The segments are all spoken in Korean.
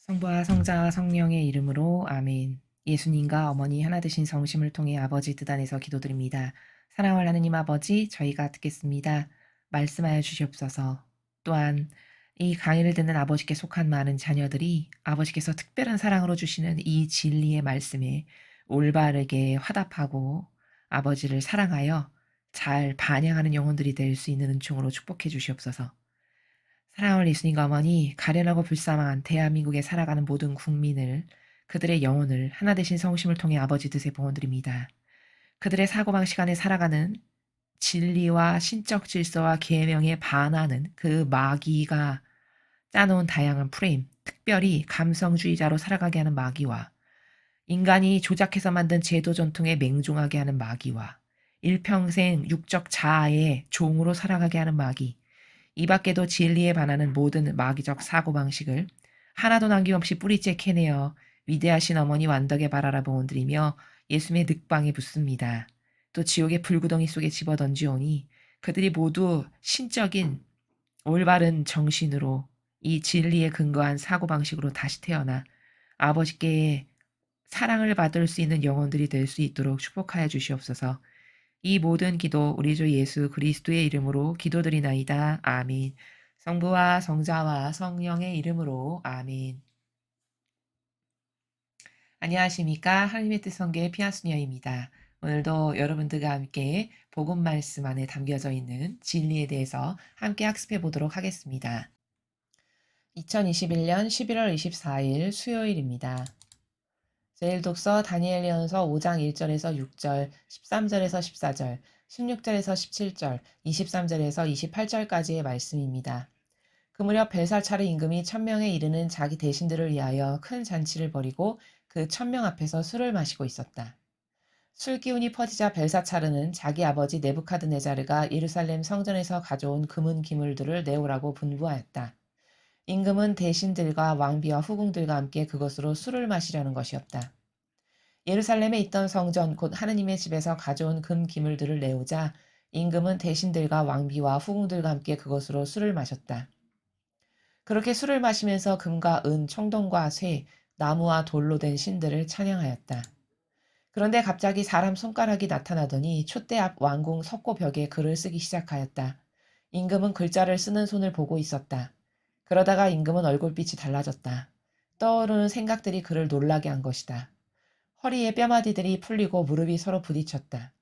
성부와 성자와 성령의 이름으로 아멘. 예수님과 어머니 하나 되신 성심을 통해 아버지 뜻 안에서 기도드립니다. 사랑하는 하느님 아버지, 저희가 듣겠습니다. 말씀하여 주시옵소서. 또한 이 강의를 듣는 아버지께 속한 많은 자녀들이 아버지께서 특별한 사랑으로 주시는 이 진리의 말씀에 올바르게 화답하고 아버지를 사랑하여 잘 반영하는 영혼들이 될 수 있는 은총으로 축복해 주시옵소서. 사랑하는 예수님과 어머니, 가련하고 불쌍한 대한민국에 살아가는 모든 국민을, 그들의 영혼을 하나 되신 성심을 통해 아버지 뜻에 봉헌드립니다. 그들의 사고방식 안에 살아가는 진리와 신적 질서와 계명에 반하는 그 마귀가 짜놓은 다양한 프레임, 특별히 감성주의자로 살아가게 하는 마귀와 인간이 조작해서 만든 제도 전통에 맹종하게 하는 마귀와 일평생 육적 자아의 종으로 살아가게 하는 마귀, 이 밖에도 진리에 반하는 모든 마귀적 사고방식을 하나도 남김없이 뿌리째 캐내어 위대하신 어머니 완덕에 바라라 봉헌드리며 예수님의 늑방에 붙습니다. 또 지옥의 불구덩이 속에 집어던지오니 그들이 모두 신적인 올바른 정신으로 이 진리에 근거한 사고방식으로 다시 태어나 아버지께 사랑을 받을 수 있는 영혼들이 될 수 있도록 축복하여 주시옵소서. 이 모든 기도 우리 주 예수 그리스도의 이름으로 기도드리나이다. 아멘. 성부와 성자와 성령의 이름으로 아멘. 안녕하십니까. 하나님의 뜻 성교의 피아스녀입니다. 오늘도 여러분들과 함께 복음 말씀 안에 담겨져 있는 진리에 대해서 함께 학습해 보도록 하겠습니다. 2021년 11월 24일 수요일입니다. 제일 독서 다니엘전서 5장 1절에서 6절, 13절에서 14절, 16절에서 17절, 23절에서 28절까지의 말씀입니다. 그 무렵 벨사차르 임금이 1000명에 이르는 자기 대신들을 위하여 큰 잔치를 벌이고 그 1000명 앞에서 술을 마시고 있었다. 술 기운이 퍼지자 벨사차르는 자기 아버지 네부카드네자르가 예루살렘 성전에서 가져온 금은 기물들을 내오라고 분부하였다. 임금은 대신들과 왕비와 후궁들과 함께 그것으로 술을 마시려는 것이었다. 예루살렘에 있던 성전 곧 하느님의 집에서 가져온 금 기물들을 내오자 임금은 대신들과 왕비와 후궁들과 함께 그것으로 술을 마셨다. 그렇게 술을 마시면서 금과 은, 청동과 쇠, 나무와 돌로 된 신들을 찬양하였다. 그런데 갑자기 사람 손가락이 나타나더니 촛대 앞 왕궁 석고벽에 글을 쓰기 시작하였다. 임금은 글자를 쓰는 손을 보고 있었다. 그러다가 임금은 얼굴빛이 달라졌다. 떠오르는 생각들이 그를 놀라게 한 것이다. 허리에 뼈마디들이 풀리고 무릎이 서로 부딪혔다.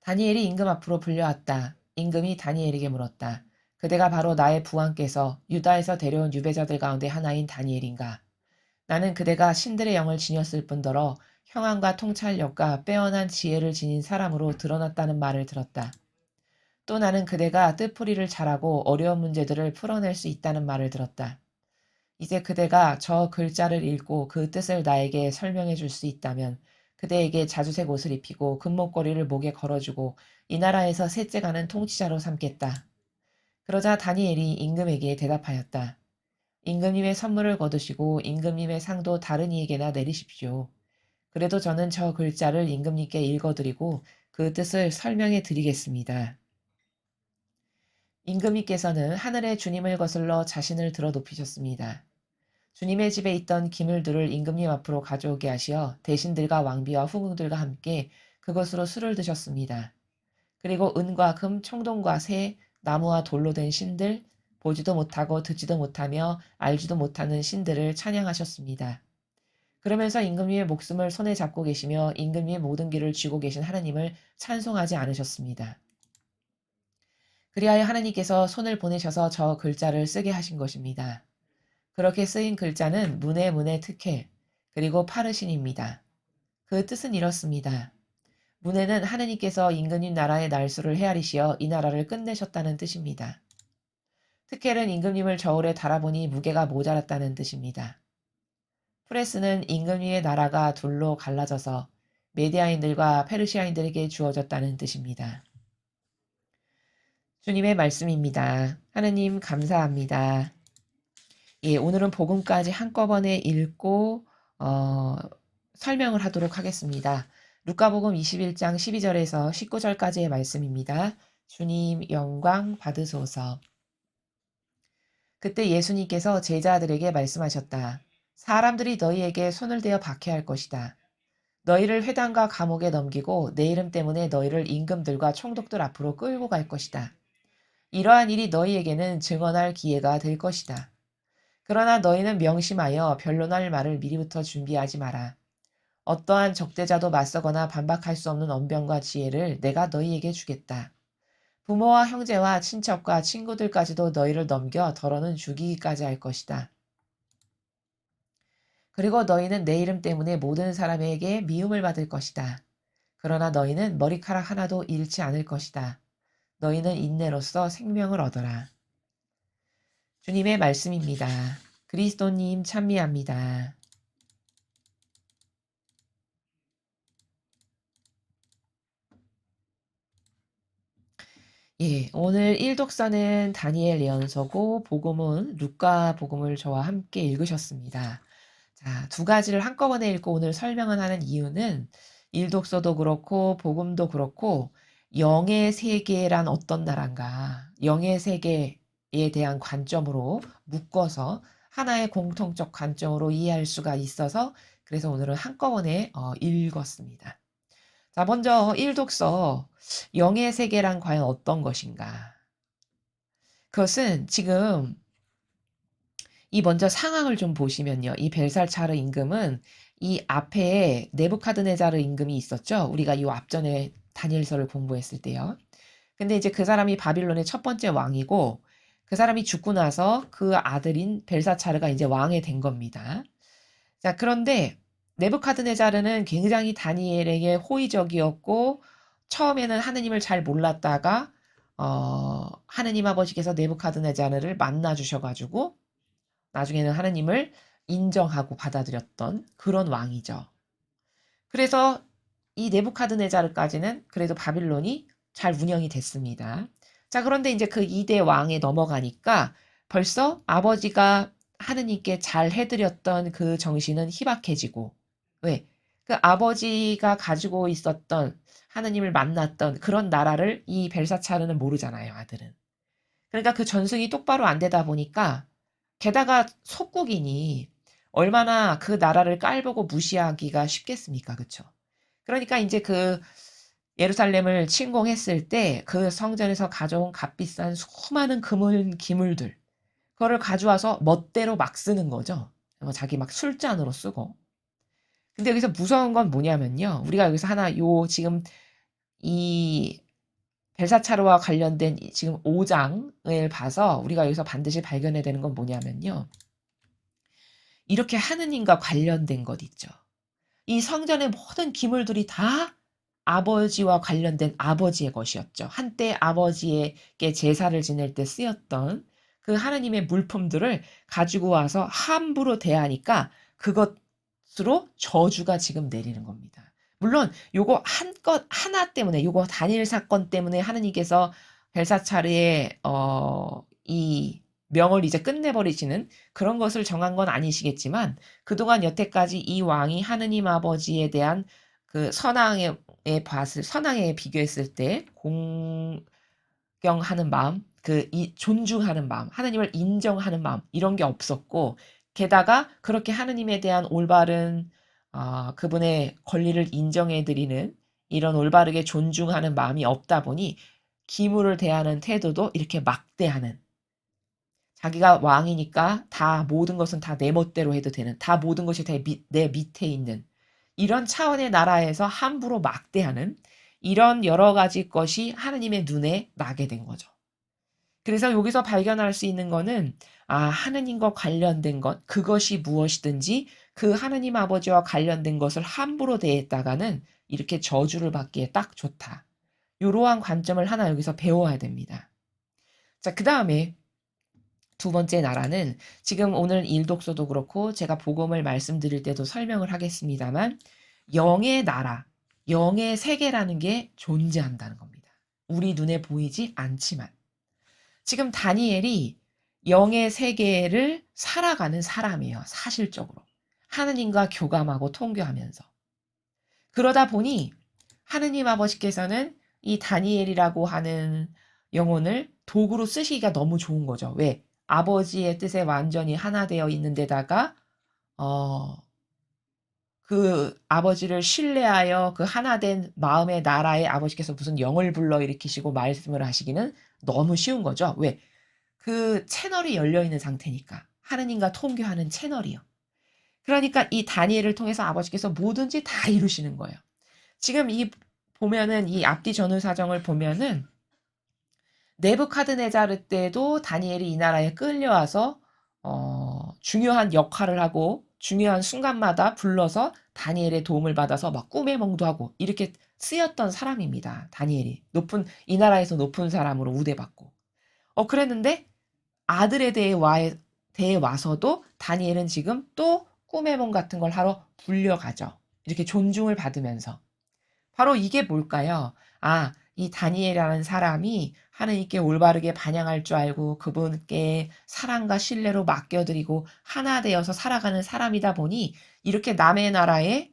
다니엘이 임금 앞으로 불려왔다. 임금이 다니엘에게 물었다. 그대가 바로 나의 부왕께서 유다에서 데려온 유배자들 가운데 하나인 다니엘인가? 나는 그대가 신들의 영을 지녔을 뿐더러 형함과 통찰력과 빼어난 지혜를 지닌 사람으로 드러났다는 말을 들었다. 또 나는 그대가 뜻풀이를 잘하고 어려운 문제들을 풀어낼 수 있다는 말을 들었다. 이제 그대가 저 글자를 읽고 그 뜻을 나에게 설명해 줄 수 있다면 그대에게 자주색 옷을 입히고 금목걸이를 목에 걸어주고 이 나라에서 셋째 가는 통치자로 삼겠다. 그러자 다니엘이 임금에게 대답하였다. 임금님의 선물을 거두시고 임금님의 상도 다른 이에게나 내리십시오. 그래도 저는 저 글자를 임금님께 읽어드리고 그 뜻을 설명해 드리겠습니다. 임금님께서는 하늘의 주님을 거슬러 자신을 들어 높이셨습니다. 주님의 집에 있던 기물들을 임금님 앞으로 가져오게 하시어 대신들과 왕비와 후궁들과 함께 그것으로 술을 드셨습니다. 그리고 은과 금, 청동과 새, 나무와 돌로 된 신들, 보지도 못하고 듣지도 못하며 알지도 못하는 신들을 찬양하셨습니다. 그러면서 임금님의 목숨을 손에 잡고 계시며 임금님의 모든 길을 쥐고 계신 하나님을 찬송하지 않으셨습니다. 그리하여 하나님께서 손을 보내셔서 저 글자를 쓰게 하신 것입니다. 그렇게 쓰인 글자는 문의 특헬, 그리고 파르신입니다. 그 뜻은 이렇습니다. 문에는 하느님께서 임금님 나라의 날수를 헤아리시어 이 나라를 끝내셨다는 뜻입니다. 특헬은 임금님을 저울에 달아보니 무게가 모자랐다는 뜻입니다. 프레스는 임금님의 나라가 둘로 갈라져서 메디아인들과 페르시아인들에게 주어졌다는 뜻입니다. 주님의 말씀입니다. 하느님 감사합니다. 예, 오늘은 복음까지 한꺼번에 읽고 설명을 하도록 하겠습니다. 루카복음 21장 12절에서 19절까지의 말씀입니다. 주님 영광 받으소서. 그때 예수님께서 제자들에게 말씀하셨다. 사람들이 너희에게 손을 대어 박해할 것이다. 너희를 회당과 감옥에 넘기고 내 이름 때문에 너희를 임금들과 총독들 앞으로 끌고 갈 것이다. 이러한 일이 너희에게는 증언할 기회가 될 것이다. 그러나 너희는 명심하여 변론할 말을 미리부터 준비하지 마라. 어떠한 적대자도 맞서거나 반박할 수 없는 언변과 지혜를 내가 너희에게 주겠다. 부모와 형제와 친척과 친구들까지도 너희를 넘겨 더러는 죽이기까지 할 것이다. 그리고 너희는 내 이름 때문에 모든 사람에게 미움을 받을 것이다. 그러나 너희는 머리카락 하나도 잃지 않을 것이다. 너희는 인내로써 생명을 얻어라. 주님의 말씀입니다. 그리스도님 찬미합니다. 예, 오늘 1독서는 다니엘 예언서고 복음은 루카 복음을 저와 함께 읽으셨습니다. 자, 두 가지를 한꺼번에 읽고 오늘 설명을 하는 이유는 1독서도 그렇고 복음도 그렇고 영의 세계란 어떤 나라인가, 영의 세계에 대한 관점으로 묶어서 하나의 공통적 관점으로 이해할 수가 있어서 그래서 오늘은 한꺼번에 읽었습니다. 자, 먼저 1독서 영의 세계란 과연 어떤 것인가? 그것은 지금 이 먼저 상황을 좀 보시면요. 이 벨살차르 임금은 이 앞에 네부카드네자르 임금이 있었죠. 우리가 이 앞전에 다니엘서를 공부했을 때요. 근데 이제 그 사람이 바빌론의 첫 번째 왕이고 그 사람이 죽고 나서 그 아들인 벨사차르가 이제 왕이 된 겁니다. 자, 그런데 네부카드네자르는 굉장히 다니엘에게 호의적이었고 처음에는 하느님을 잘 몰랐다가 하느님 아버지께서 네부카드네자르를 만나 주셔가지고 나중에는 하느님을 인정하고 받아들였던 그런 왕이죠. 그래서 이 네부카드네자르까지는 그래도 바빌론이 잘 운영이 됐습니다. 자, 그런데 이제 그 2대 왕에 넘어가니까 벌써 아버지가 하느님께 잘 해드렸던 그 정신은 희박해지고, 왜? 그 아버지가 가지고 있었던 하느님을 만났던 그런 나라를 이 벨사차르는 모르잖아요, 아들은. 그러니까 그 전승이 똑바로 안 되다 보니까 게다가 속국이니 얼마나 그 나라를 깔보고 무시하기가 쉽겠습니까? 그쵸? 그러니까 이제 그 예루살렘을 침공했을 때 그 성전에서 가져온 값비싼 수많은 기물들, 그거를 가져와서 멋대로 막 쓰는 거죠. 자기 막 술잔으로 쓰고. 근데 여기서 무서운 건 뭐냐면요. 우리가 여기서 하나 지금 이 벨사차르와 관련된 지금 5장을 봐서 우리가 여기서 반드시 발견해야 되는 건 뭐냐면요. 이렇게 하느님과 관련된 것 있죠. 이 성전의 모든 기물들이 다 아버지와 관련된 아버지의 것이었죠. 한때 아버지에게 제사를 지낼 때 쓰였던 그 하느님의 물품들을 가지고 와서 함부로 대하니까 그것으로 저주가 지금 내리는 겁니다. 물론 요거 하나 때문에 요거 단일 사건 때문에 하느님께서 벨사차르의 이 명을 이제 끝내버리시는 그런 것을 정한 건 아니시겠지만 그동안 여태까지 이 왕이 하느님 아버지에 대한 그 선왕에 비교했을 때 공경하는 마음, 존중하는 마음, 하느님을 인정하는 마음 이런 게 없었고 게다가 그렇게 하느님에 대한 올바른 그분의 권리를 인정해 드리는 이런 올바르게 존중하는 마음이 없다 보니 기물을 대하는 태도도 이렇게 막대하는 자기가 왕이니까 다 모든 것은 다 내 멋대로 해도 되는 다 모든 것이 내 밑에 있는 이런 차원의 나라에서 함부로 막대하는 이런 여러 가지 것이 하느님의 눈에 나게 된 거죠. 그래서 여기서 발견할 수 있는 거는 하느님과 관련된 것, 그것이 무엇이든지 그 하느님 아버지와 관련된 것을 함부로 대했다가는 이렇게 저주를 받기에 딱 좋다. 이러한 관점을 하나 여기서 배워야 됩니다. 자, 그 다음에 두 번째 나라는 지금 오늘 일독서도 그렇고 제가 복음을 말씀드릴 때도 설명을 하겠습니다만 영의 나라, 영의 세계라는 게 존재한다는 겁니다. 우리 눈에 보이지 않지만 지금 다니엘이 영의 세계를 살아가는 사람이에요. 사실적으로. 하느님과 교감하고 통교하면서. 그러다 보니 하느님 아버지께서는 이 다니엘이라고 하는 영혼을 도구로 쓰시기가 너무 좋은 거죠. 왜? 아버지의 뜻에 완전히 하나 되어 있는 데다가 그 아버지를 신뢰하여 그 하나된 마음의 나라에 아버지께서 무슨 영을 불러일으키시고 말씀을 하시기는 너무 쉬운 거죠. 왜? 그 채널이 열려 있는 상태니까. 하느님과 통교하는 채널이요. 그러니까 이 다니엘을 통해서 아버지께서 뭐든지 다 이루시는 거예요. 지금 보면은 이 앞뒤 전후 사정을 보면은 네부카드네자르 때도 다니엘이 이 나라에 끌려와서 중요한 역할을 하고 중요한 순간마다 불러서 다니엘의 도움을 받아서 막 꿈의 몽도 하고 이렇게 쓰였던 사람입니다. 다니엘이 이 나라에서 높은 사람으로 우대받고 그랬는데 아들에 대해 와서도 다니엘은 지금 또 꿈의夢 같은 걸 하러 불려가죠. 이렇게 존중을 받으면서. 바로 이게 뭘까요? 이 다니엘이라는 사람이 하느님께 올바르게 반향할 줄 알고 그분께 사랑과 신뢰로 맡겨드리고 하나 되어서 살아가는 사람이다 보니 이렇게 남의 나라에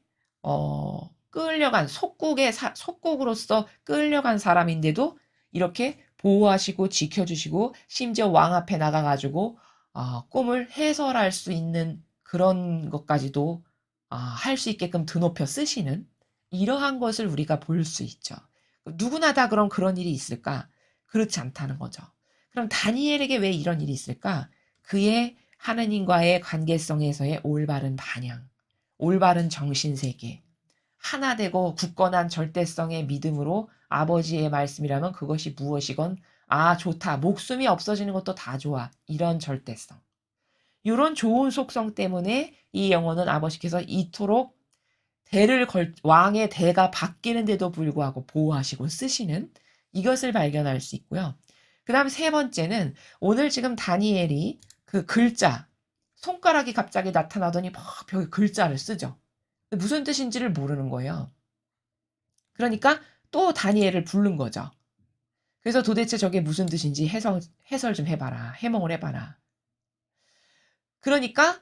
끌려간 속국으로서 끌려간 사람인데도 이렇게 보호하시고 지켜주시고 심지어 왕 앞에 나가가지고 꿈을 해설할 수 있는 그런 것까지도 할 수 있게끔 드높여 쓰시는 이러한 것을 우리가 볼 수 있죠. 누구나 다 그런 일이 있을까? 그렇지 않다는 거죠. 그럼 다니엘에게 왜 이런 일이 있을까? 그의 하느님과의 관계성에서의 올바른 반영, 올바른 정신세계, 하나 되고 굳건한 절대성의 믿음으로 아버지의 말씀이라면 그것이 무엇이건 좋다. 목숨이 없어지는 것도 다 좋아. 이런 절대성. 이런 좋은 속성 때문에 이 영혼은 아버지께서 이토록 왕의 대가 바뀌는데도 불구하고 보호하시고 쓰시는 이것을 발견할 수 있고요. 그 다음 세 번째는 오늘 지금 다니엘이 그 글자, 손가락이 갑자기 나타나더니 막 벽에 글자를 쓰죠. 무슨 뜻인지를 모르는 거예요. 그러니까 또 다니엘을 부른 거죠. 그래서 도대체 저게 무슨 뜻인지 해설 좀 해봐라. 해몽을 해봐라. 그러니까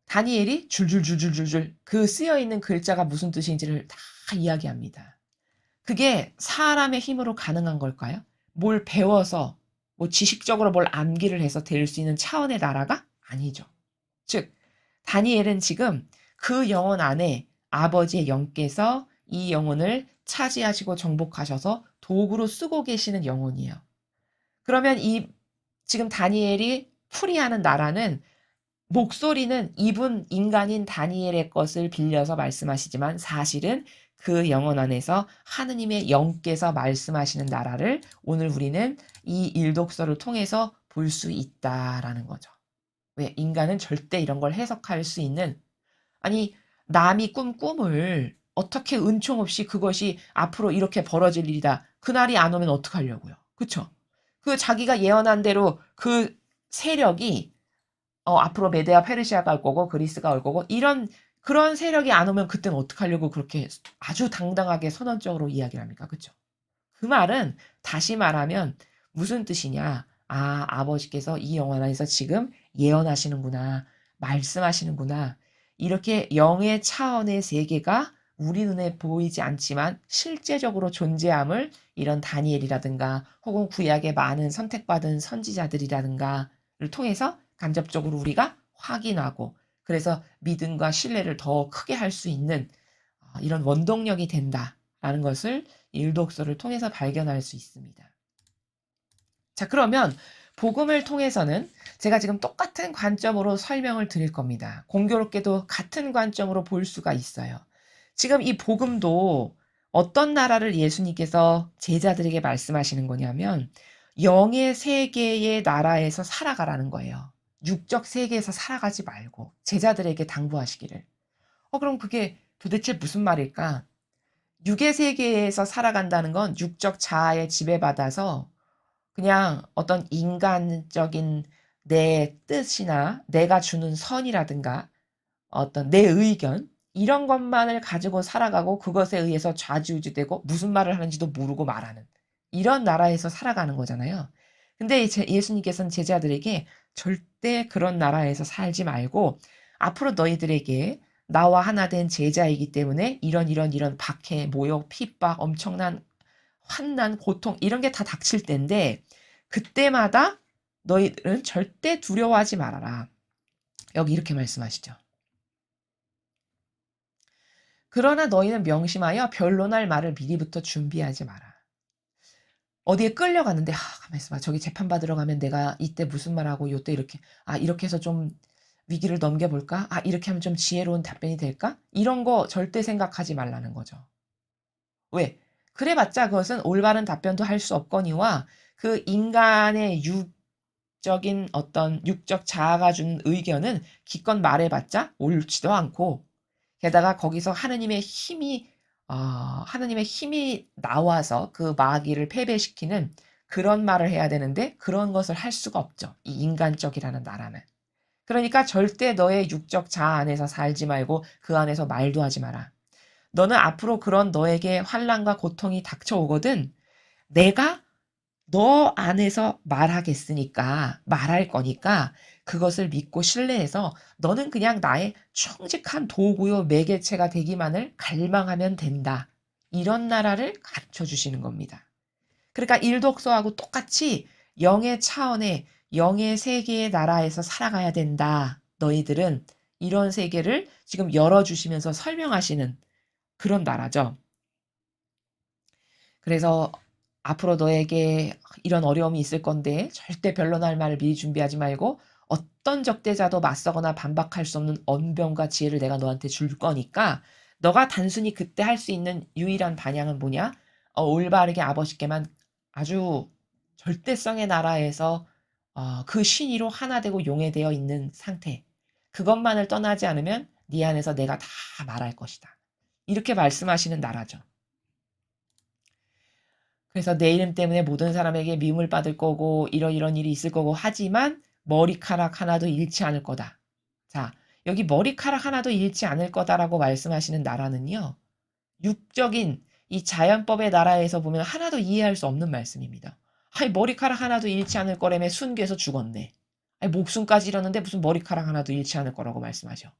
다니엘이 줄줄줄줄줄줄 그 쓰여있는 글자가 무슨 뜻인지를 다 이야기합니다. 그게 사람의 힘으로 가능한 걸까요? 뭘 배워서 뭐 지식적으로 뭘 암기를 해서 될 수 있는 차원의 나라가 아니죠. 즉 다니엘은 지금 그 영혼 안에 아버지의 영께서 이 영혼을 차지하시고 정복하셔서 도구로 쓰고 계시는 영혼이에요. 그러면 지금 다니엘이 풀이하는 나라는 목소리는 이분 인간인 다니엘의 것을 빌려서 말씀하시지만 사실은 그 영혼 안에서 하느님의 영께서 말씀하시는 나라를 오늘 우리는 이 일독서를 통해서 볼 수 있다라는 거죠. 왜? 인간은 절대 이런 걸 해석할 수 있는 남이 꿈을 어떻게 은총 없이 그것이 앞으로 이렇게 벌어질 일이다. 그날이 안 오면 어떡하려고요. 그쵸? 그 자기가 예언한 대로 그 세력이 앞으로 메데아 페르시아가 올 거고 그리스가 올 거고 그런 세력이 안 오면 그때는 어떡하려고 그렇게 아주 당당하게 선언적으로 이야기를 합니까? 그쵸? 그 말은 다시 말하면 무슨 뜻이냐? 아버지께서 이 영혼 안에서 지금 예언하시는구나. 말씀하시는구나. 이렇게 영의 차원의 세계가 우리 눈에 보이지 않지만 실제적으로 존재함을 이런 다니엘이라든가 혹은 구약의 많은 선택받은 선지자들이라든가를 통해서 간접적으로 우리가 확인하고 그래서 믿음과 신뢰를 더 크게 할 수 있는 이런 원동력이 된다라는 것을 일독서를 통해서 발견할 수 있습니다. 자, 그러면 복음을 통해서는 제가 지금 똑같은 관점으로 설명을 드릴 겁니다. 공교롭게도 같은 관점으로 볼 수가 있어요. 지금 이 복음도 어떤 나라를 예수님께서 제자들에게 말씀하시는 거냐면 영의 세계의 나라에서 살아가라는 거예요. 육적 세계에서 살아가지 말고 제자들에게 당부하시기를. 그럼 그게 도대체 무슨 말일까? 육의 세계에서 살아간다는 건 육적 자아에 지배받아서 그냥 어떤 인간적인 내 뜻이나 내가 주는 선이라든가 어떤 내 의견 이런 것만을 가지고 살아가고 그것에 의해서 좌지우지되고 무슨 말을 하는지도 모르고 말하는 이런 나라에서 살아가는 거잖아요. 근데 예수님께서는 제자들에게 절대 그런 나라에서 살지 말고 앞으로 너희들에게 나와 하나 된 제자이기 때문에 이런 박해, 모욕, 핍박, 엄청난 환난, 고통 이런 게 다 닥칠 때인데 그때마다 너희들은 절대 두려워하지 말아라. 여기 이렇게 말씀하시죠. 그러나 너희는 명심하여 변론할 말을 미리부터 준비하지 마라. 어디에 끌려가는데 가만히 있어봐. 저기 재판받으러 가면 내가 이때 무슨 말하고 요때 이렇게 이렇게 해서 좀 위기를 넘겨볼까? 이렇게 하면 좀 지혜로운 답변이 될까? 이런 거 절대 생각하지 말라는 거죠. 왜? 그래봤자 그것은 올바른 답변도 할 수 없거니와 그 인간의 육적인 어떤 육적 자아가 준 의견은 기껏 말해봤자 옳지도 않고 게다가 거기서 하느님의 힘이 나와서 그 마귀를 패배시키는 그런 말을 해야 되는데 그런 것을 할 수가 없죠. 이 인간적이라는 나라는. 그러니까 절대 너의 육적 자아 안에서 살지 말고 그 안에서 말도 하지 마라. 너는 앞으로 그런 너에게 환난과 고통이 닥쳐오거든 내가 너 안에서 말하겠으니까 말할 거니까 그것을 믿고 신뢰해서 너는 그냥 나의 충직한 도구요 매개체가 되기만을 갈망하면 된다. 이런 나라를 가르쳐 주시는 겁니다. 그러니까 일독서하고 똑같이 영의 차원의 영의 세계의 나라에서 살아가야 된다. 너희들은 이런 세계를 지금 열어주시면서 설명하시는 그런 나라죠. 그래서 앞으로 너에게 이런 어려움이 있을 건데 절대 변론할 말을 미리 준비하지 말고 어떤 적대자도 맞서거나 반박할 수 없는 언변과 지혜를 내가 너한테 줄 거니까 너가 단순히 그때 할 수 있는 유일한 방향은 뭐냐? 올바르게 아버지께만 아주 절대성의 나라에서 그 신의로 하나 되고 용해되어 있는 상태. 그것만을 떠나지 않으면 네 안에서 내가 다 말할 것이다. 이렇게 말씀하시는 나라죠. 그래서 내 이름 때문에 모든 사람에게 미움을 받을 거고 이런 일이 있을 거고 하지만 머리카락 하나도 잃지 않을 거다. 자, 여기 머리카락 하나도 잃지 않을 거다라고 말씀하시는 나라는요. 육적인 이 자연법의 나라에서 보면 하나도 이해할 수 없는 말씀입니다. 머리카락 하나도 잃지 않을 거라며 순교해서 죽었네. 목숨까지 잃었는데 무슨 머리카락 하나도 잃지 않을 거라고 말씀하셔.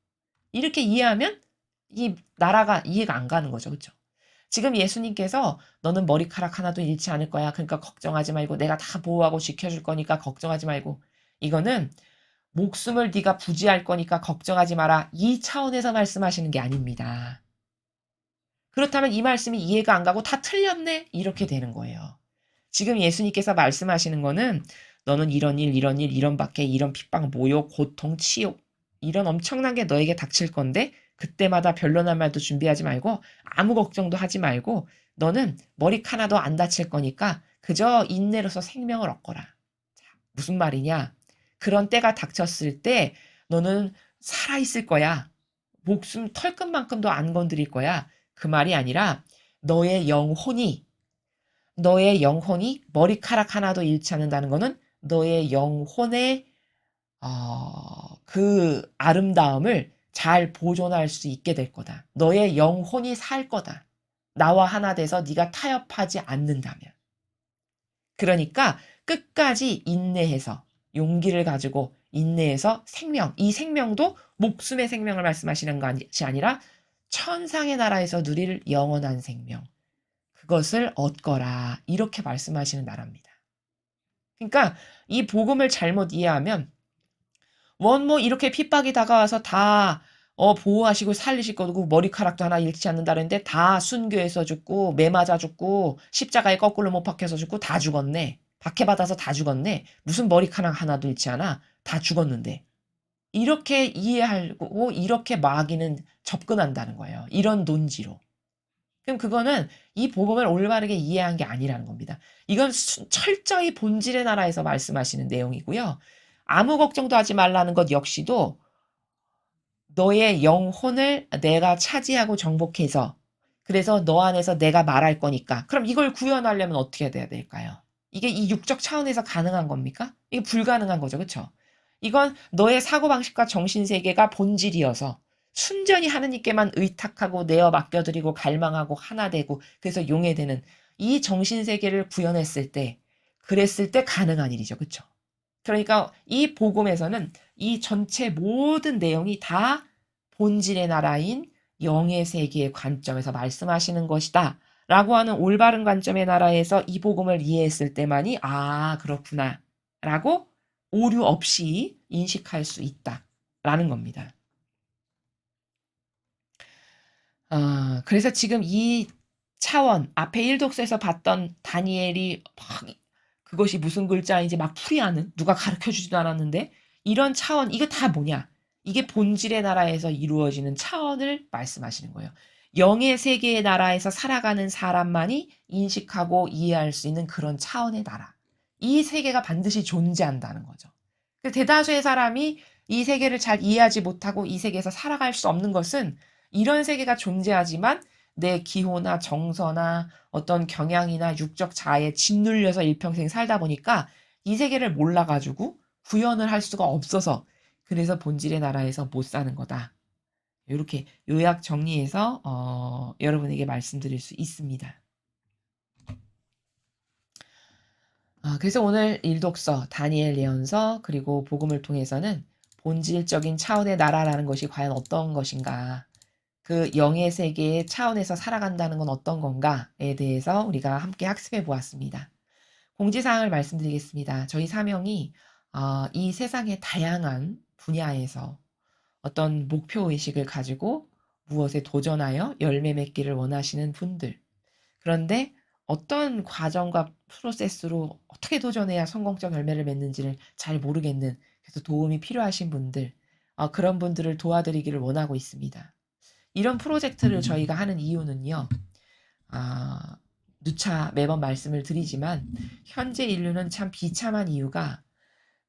이렇게 이해하면 이 나라가 이해가 안 가는 거죠. 그렇죠? 지금 예수님께서 너는 머리카락 하나도 잃지 않을 거야. 그러니까 걱정하지 말고 내가 다 보호하고 지켜줄 거니까 걱정하지 말고. 이거는 목숨을 네가 부지할 거니까 걱정하지 마라. 이 차원에서 말씀하시는 게 아닙니다. 그렇다면 이 말씀이 이해가 안 가고 다 틀렸네? 이렇게 되는 거예요. 지금 예수님께서 말씀하시는 거는 너는 이런 일, 이런 박해, 이런 핍박, 모욕, 고통, 치욕 이런 엄청난 게 너에게 닥칠 건데 그때마다 변론할 말도 준비하지 말고 아무 걱정도 하지 말고 너는 머리 하나도 안 다칠 거니까 그저 인내로서 생명을 얻거라. 자, 무슨 말이냐? 그런 때가 닥쳤을 때 너는 살아있을 거야. 목숨 털끝만큼도 안 건드릴 거야. 그 말이 아니라 너의 영혼이 머리카락 하나도 잃지 않는다는 거는 너의 영혼의 그 아름다움을 잘 보존할 수 있게 될 거다. 너의 영혼이 살 거다. 나와 하나 돼서 네가 타협하지 않는다면. 그러니까 끝까지 인내해서 용기를 가지고 인내해서 이 생명도 목숨의 생명을 말씀하시는 것이 아니라 천상의 나라에서 누릴 영원한 생명. 그것을 얻거라. 이렇게 말씀하시는 나라입니다. 그러니까 이 복음을 잘못 이해하면 이렇게 핍박이 다가와서 다 보호하시고 살리실 거고 머리카락도 하나 잃지 않는다는데 다 순교해서 죽고 매 맞아 죽고 십자가에 거꾸로 못 박혀서 죽고 다 죽었네. 박해받아서 다 죽었네. 무슨 머리카락 하나도 잃지 않아. 다 죽었는데. 이렇게 이해하고 이렇게 마귀는 접근한다는 거예요. 이런 논지로. 그럼 그거는 이 복음을 올바르게 이해한 게 아니라는 겁니다. 이건 철저히 본질의 나라에서 말씀하시는 내용이고요. 아무 걱정도 하지 말라는 것 역시도 너의 영혼을 내가 차지하고 정복해서 그래서 너 안에서 내가 말할 거니까 그럼 이걸 구현하려면 어떻게 돼야 될까요? 이게 이 육적 차원에서 가능한 겁니까? 이게 불가능한 거죠. 그렇죠? 이건 너의 사고방식과 정신세계가 본질이어서 순전히 하느님께만 의탁하고 내어 맡겨드리고 갈망하고 하나 되고 그래서 용해되는 이 정신세계를 구현했을 때 그랬을 때 가능한 일이죠. 그렇죠? 그러니까 이 복음에서는 이 전체 모든 내용이 다 본질의 나라인 영의 세계의 관점에서 말씀하시는 것이다. 라고 하는 올바른 관점의 나라에서 이 복음을 이해했을 때만이 그렇구나. 라고 오류 없이 인식할 수 있다라는 겁니다. 그래서 지금 이 차원 앞에 1독서에서 봤던 다니엘이 막 그것이 무슨 글자인지 막 풀이하는, 누가 가르쳐 주지도 않았는데 이런 차원, 이게 다 뭐냐? 이게 본질의 나라에서 이루어지는 차원을 말씀하시는 거예요. 영의 세계의 나라에서 살아가는 사람만이 인식하고 이해할 수 있는 그런 차원의 나라. 이 세계가 반드시 존재한다는 거죠. 대다수의 사람이 이 세계를 잘 이해하지 못하고 이 세계에서 살아갈 수 없는 것은 이런 세계가 존재하지만 내 기호나 정서나 어떤 경향이나 육적 자아에 짓눌려서 일평생 살다 보니까 이 세계를 몰라가지고 구현을 할 수가 없어서, 그래서 본질의 나라에서 못 사는 거다. 이렇게 요약 정리해서 여러분에게 말씀드릴 수 있습니다. 그래서 오늘 일독서, 다니엘 예언서, 그리고 복음을 통해서는 본질적인 차원의 나라라는 것이 과연 어떤 것인가, 그 영의 세계의 차원에서 살아간다는 건 어떤 건가에 대해서 우리가 함께 학습해 보았습니다. 공지사항을 말씀드리겠습니다. 저희 사명이 이 세상의 다양한 분야에서 어떤 목표의식을 가지고 무엇에 도전하여 열매 맺기를 원하시는 분들, 그런데 어떤 과정과 프로세스로 어떻게 도전해야 성공적 열매를 맺는지를 잘 모르겠는, 그래서 도움이 필요하신 분들, 그런 분들을 도와드리기를 원하고 있습니다. 이런 프로젝트를 저희가 하는 이유는요, 누차 매번 말씀을 드리지만 현재 인류는 참 비참한 이유가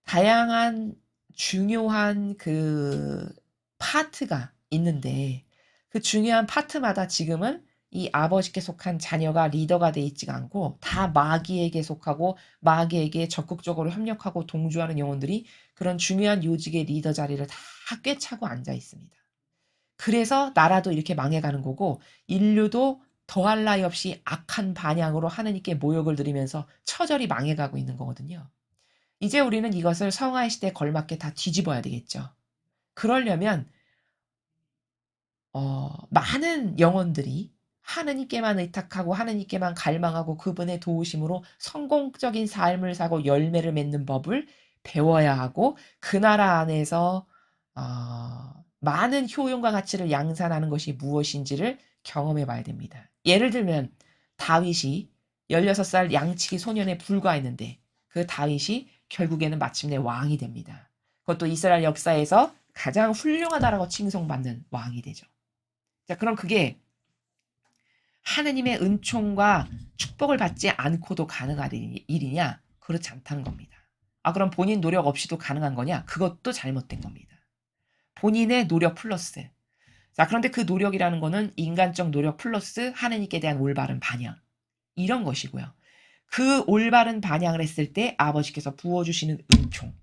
다양한 중요한 그 파트가 있는데 그 중요한 파트마다 지금은 이 아버지께 속한 자녀가 리더가 돼 있지가 않고 다 마귀에게 속하고 마귀에게 적극적으로 협력하고 동조하는 영혼들이 그런 중요한 요직의 리더 자리를 다 꿰차고 앉아 있습니다. 그래서 나라도 이렇게 망해가는 거고 인류도 더할 나위 없이 악한 반향으로 하느님께 모욕을 드리면서 처절히 망해가고 있는 거거든요. 이제 우리는 이것을 성화의 시대에 걸맞게 다 뒤집어야 되겠죠. 그러려면 많은 영혼들이 하느님께만 의탁하고 하느님께만 갈망하고 그분의 도우심으로 성공적인 삶을 사고 열매를 맺는 법을 배워야 하고 그 나라 안에서 많은 효용과 가치를 양산하는 것이 무엇인지를 경험해 봐야 됩니다. 예를 들면 다윗이 16살 양치기 소년에 불과했는데 그 다윗이 결국에는 마침내 왕이 됩니다. 그것도 이스라엘 역사에서 가장 훌륭하다라고 칭송받는 왕이 되죠. 자, 그럼 그게 하느님의 은총과 축복을 받지 않고도 가능한 일이냐? 그렇지 않다는 겁니다. 그럼 본인 노력 없이도 가능한 거냐? 그것도 잘못된 겁니다. 본인의 노력 플러스. 자, 그런데 그 노력이라는 거는 인간적 노력 플러스 하느님께 대한 올바른 반영. 이런 것이고요. 그 올바른 반영을 했을 때 아버지께서 부어주시는 은총,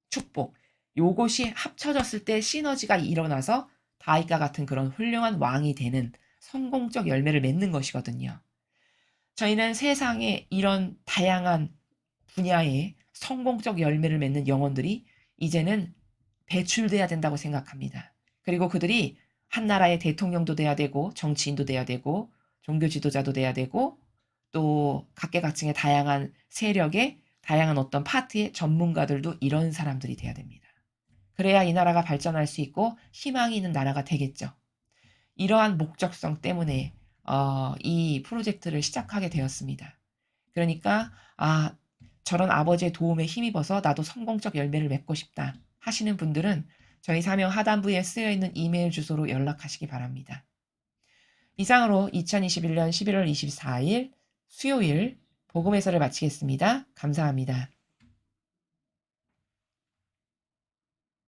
축복, 요것이 합쳐졌을 때 시너지가 일어나서 다윗과 같은 그런 훌륭한 왕이 되는 성공적 열매를 맺는 것이거든요. 저희는 세상에 이런 다양한 분야에 성공적 열매를 맺는 영혼들이 이제는 배출돼야 된다고 생각합니다. 그리고 그들이 한 나라의 대통령도 돼야 되고 정치인도 돼야 되고 종교 지도자도 돼야 되고 또 각계각층의 다양한 세력의 다양한 어떤 파트의 전문가들도 이런 사람들이 돼야 됩니다. 그래야 이 나라가 발전할 수 있고 희망이 있는 나라가 되겠죠. 이러한 목적성 때문에 이 프로젝트를 시작하게 되었습니다. 그러니까 저런 아버지의 도움에 힘입어서 나도 성공적 열매를 맺고 싶다 하시는 분들은 저희 사명 하단부에 쓰여있는 이메일 주소로 연락하시기 바랍니다. 이상으로 2021년 11월 24일 수요일 복음 해설을 마치겠습니다. 감사합니다.